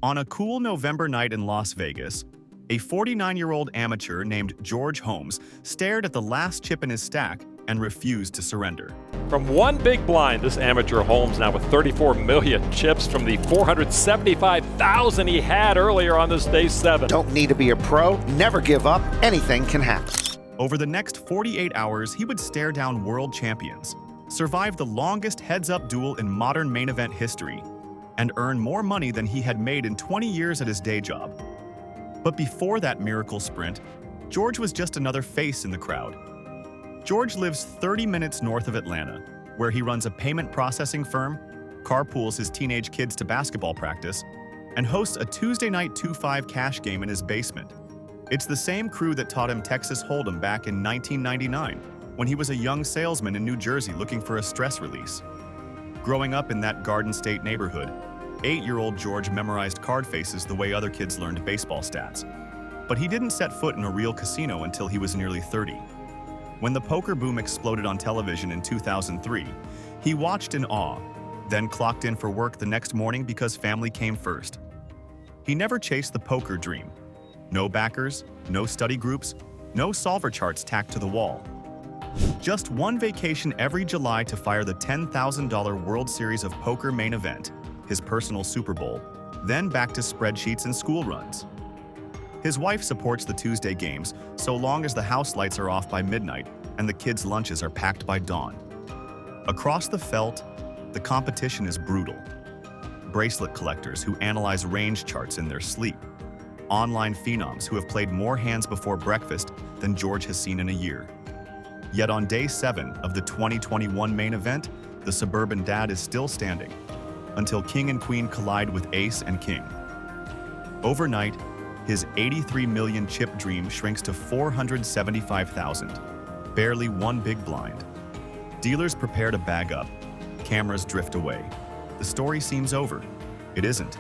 On a cool November night in Las Vegas, a 49-year-old amateur named George Holmes stared at the last chip in his stack and refused to surrender. From one big blind, this amateur Holmes now with 34 million chips from the 475,000 he had earlier on this day 7. Don't need to be a pro, never give up, anything can happen. Over the next 48 hours, he would stare down world champions, survive the longest heads-up duel in modern main event history, and earn more money than he had made in 20 years at his day job. But before that miracle sprint, George was just another face in the crowd. George lives 30 minutes north of Atlanta, where he runs a payment processing firm, carpools his teenage kids to basketball practice, and hosts a Tuesday night 2-5 cash game in his basement. It's the same crew that taught him Texas Hold'em back in 1999, when he was a young salesman in New Jersey looking for a stress release. Growing up in that Garden State neighborhood, 8-year-old George memorized card faces the way other kids learned baseball stats. But he didn't set foot in a real casino until he was nearly 30. When the poker boom exploded on television in 2003, he watched in awe, then clocked in for work the next morning because family came first. He never chased the poker dream. No backers, no study groups, no solver charts tacked to the wall. Just one vacation every July to fire the $10,000 World Series of Poker Main Event, his personal Super Bowl, then back to spreadsheets and school runs. His wife supports the Tuesday games so long as the house lights are off by midnight and the kids' lunches are packed by dawn. Across the felt, the competition is brutal. Bracelet collectors who analyze range charts in their sleep. Online phenoms who have played more hands before breakfast than George has seen in a year. Yet on day 7 of the 2021 main event, the suburban dad is still standing, until king and queen collide with ace and king. Overnight, his 83 million chip dream shrinks to 475,000, barely one big blind. Dealers prepare to bag up, cameras drift away. The story seems over. It isn't.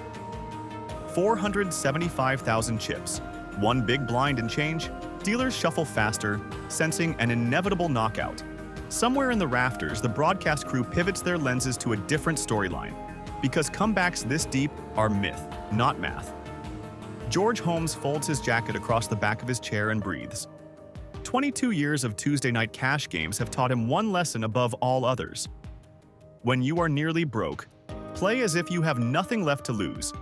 475,000 chips, one big blind and change. Dealers shuffle faster, sensing an inevitable knockout. Somewhere in the rafters, the broadcast crew pivots their lenses to a different storyline, because comebacks this deep are myth, not math. George Holmes folds his jacket across the back of his chair and breathes. 22 years of Tuesday night cash games have taught him one lesson above all others. When you are nearly broke, play as if you have nothing left to lose,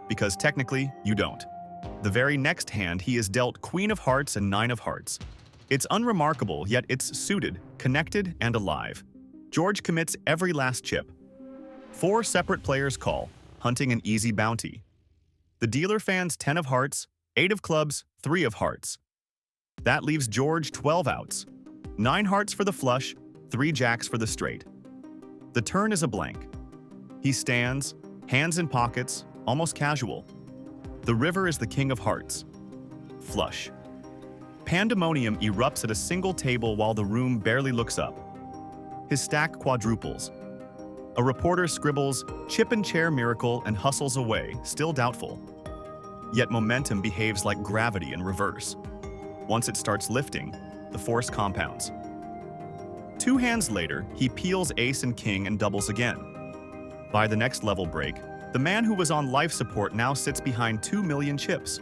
because technically you don't. The very next hand, he is dealt Queen of Hearts and 9 of Hearts. It's unremarkable, yet it's suited, connected, and alive. George commits every last chip. 4 separate players call, hunting an easy bounty. The dealer fans 10 of hearts, 8 of clubs, 3 of hearts. That leaves George 12 outs. 9 hearts for the flush, 3 jacks for the straight. The turn is a blank. He stands, hands in pockets, almost casual. The river is the king of hearts. Flush. Pandemonium erupts at a single table while the room barely looks up. His stack quadruples. A reporter scribbles, "chip and chair miracle," and hustles away, still doubtful. Yet momentum behaves like gravity in reverse. Once it starts lifting, the force compounds. 2 hands later, he peels ace and king and doubles again. By the next level break, the man who was on life support now sits behind 2 million chips.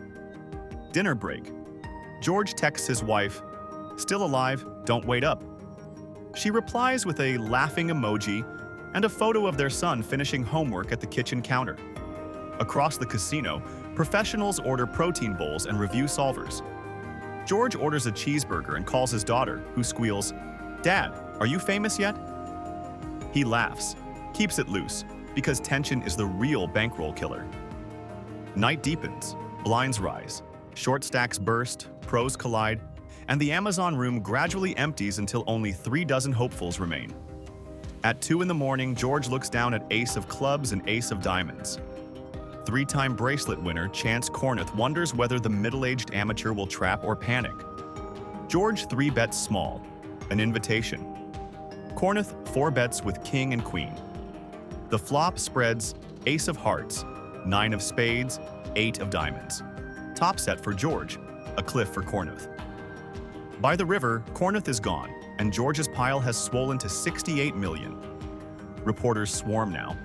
Dinner break. George texts his wife, "Still alive, don't wait up." She replies with a laughing emoji and a photo of their son finishing homework at the kitchen counter. Across the casino, professionals order protein bowls and review solvers. George orders a cheeseburger and calls his daughter, who squeals, "Dad, are you famous yet?" He laughs, keeps it loose, because tension is the real bankroll killer. Night deepens, blinds rise, short stacks burst, pros collide, and the Amazon room gradually empties until only 3 dozen hopefuls remain. At 2 in the morning, George looks down at ace of clubs and ace of diamonds. 3-time bracelet winner Chance Kornuth wonders whether the middle-aged amateur will trap or panic. George 3 bets small, an invitation. Kornuth 4 bets with king and queen. The flop spreads ace of hearts, 9 of spades, 8 of diamonds. Top set for George, a cliff for Kornuth. By the river, Kornuth is gone, and George's pile has swollen to 68 million. Reporters swarm now.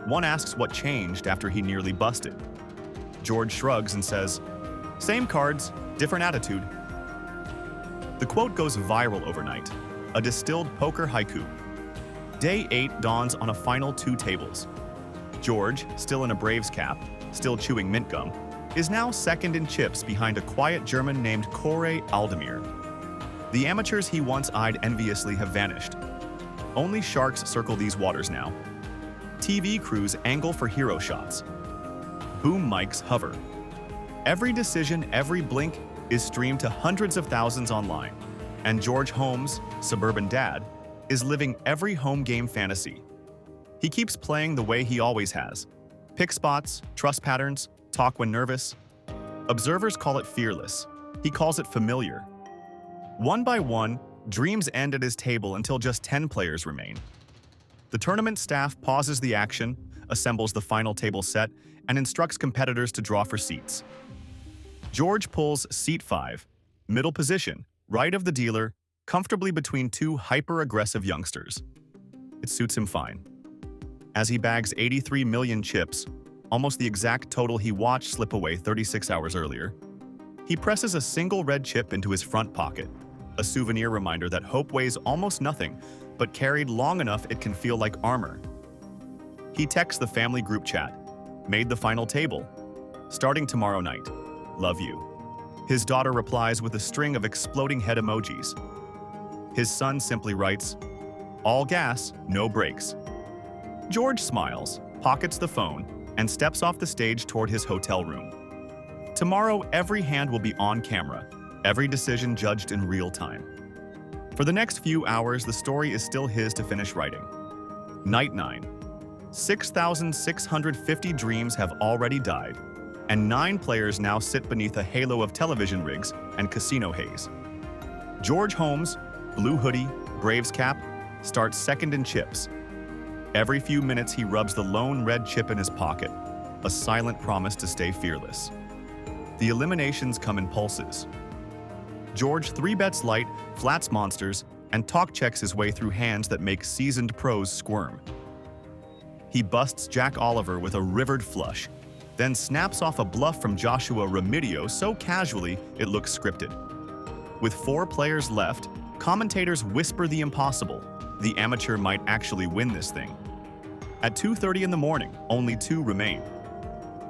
One asks what changed after he nearly busted. George shrugs and says, "Same cards, different attitude." The quote goes viral overnight, a distilled poker haiku. Day 8 dawns on a final 2 tables. George, still in a Braves cap, still chewing mint gum, is now second in chips behind a quiet German named Koray Aldemir. The amateurs he once eyed enviously have vanished. Only sharks circle these waters now. TV crews angle for hero shots. Boom mics hover. Every decision, every blink is streamed to hundreds of thousands online. And George Holmes, suburban dad, is living every home game fantasy. He keeps playing the way he always has. Pick spots, trust patterns, talk when nervous. Observers call it fearless. He calls it familiar. One by one, dreams end at his table until just 10 players remain. The tournament staff pauses the action, assembles the final table set, and instructs competitors to draw for seats. George pulls seat 5, middle position, right of the dealer, comfortably between 2 hyper-aggressive youngsters. It suits him fine. As he bags 83 million chips, almost the exact total he watched slip away 36 hours earlier, he presses a single red chip into his front pocket, a souvenir reminder that hope weighs almost nothing, but carried long enough it can feel like armor. He texts the family group chat, "Made the final table. Starting tomorrow night. Love you." His daughter replies with a string of exploding head emojis. His son simply writes, "All gas, no brakes." George smiles, pockets the phone, and steps off the stage toward his hotel room. Tomorrow, every hand will be on camera, every decision judged in real time. For the next few hours, the story is still his to finish writing. Night 9. 6,650 dreams have already died, and 9 players now sit beneath a halo of television rigs and casino haze. George Holmes, blue hoodie, Braves cap, starts second in chips. Every few minutes he rubs the lone red chip in his pocket, a silent promise to stay fearless. The eliminations come in pulses. George 3-bets light, flats monsters, and talk checks his way through hands that make seasoned pros squirm. He busts Jack Oliver with a rivered flush, then snaps off a bluff from Joshua Remedios so casually it looks scripted. With 4 players left, commentators whisper the impossible. The amateur might actually win this thing. At 2:30 in the morning, only 2 remain.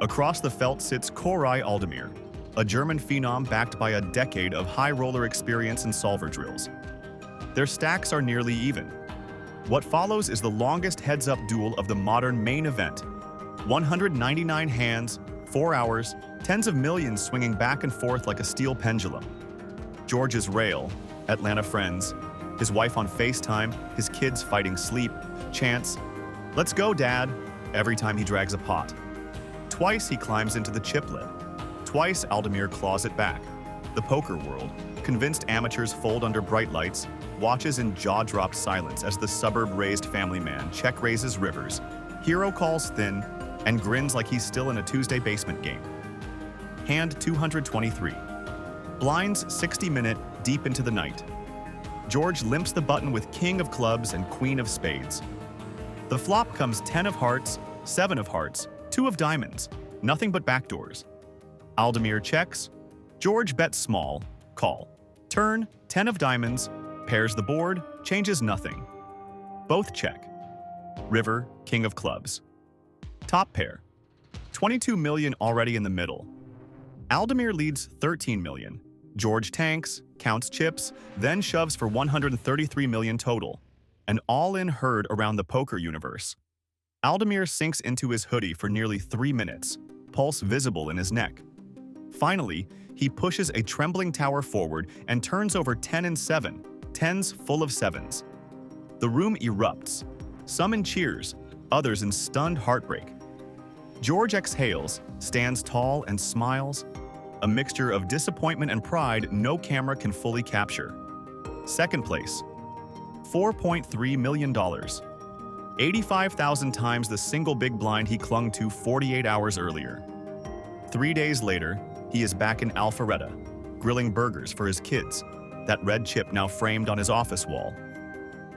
Across the felt sits Koray Aldemir, a German phenom backed by a decade of high roller experience in solver drills. Their stacks are nearly even. What follows is the longest heads-up duel of the modern main event. 199 hands, 4 hours, tens of millions swinging back and forth like a steel pendulum. George's rail, Atlanta friends, his wife on FaceTime, his kids fighting sleep, chants, "Let's go, Dad," every time he drags a pot. Twice he climbs into the chip lid. Twice Aldemir claws it back. The poker world, convinced amateurs fold under bright lights, watches in jaw-dropped silence as the suburb-raised family man check-raises rivers, hero calls thin, and grins like he's still in a Tuesday basement game. Hand 223. Blinds 60-minute, deep into the night. George limps the button with king of clubs and queen of spades. The flop comes 10 of hearts, 7 of hearts, 2 of diamonds, nothing but backdoors. Aldemir checks. George bets small, call. Turn, 10 of diamonds, pairs the board, changes nothing. Both check. River, king of clubs. Top pair. 22 million already in the middle. Aldemir leads 13 million. George tanks, counts chips, then shoves for 133 million total. An all-in herd around the poker universe. Aldemir sinks into his hoodie for nearly 3 minutes, pulse visible in his neck. Finally, he pushes a trembling tower forward and turns over 10 and 7, 10s full of 7s. The room erupts, some in cheers, others in stunned heartbreak. George exhales, stands tall and smiles, a mixture of disappointment and pride no camera can fully capture. Second place, $4.3 million. 85,000 times the single big blind he clung to 48 hours earlier. 3 days later, he is back in Alpharetta, grilling burgers for his kids, that red chip now framed on his office wall.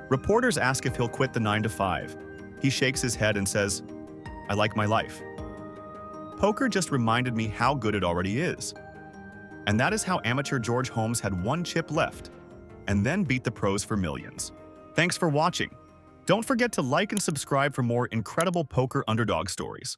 Reporters ask if he'll quit the 9 to 5. He shakes his head and says, "I like my life." Poker just reminded me how good it already is. And that is how amateur George Holmes had one chip left, and then beat the pros for millions. Thanks for watching. Don't forget to like and subscribe for more incredible poker underdog stories.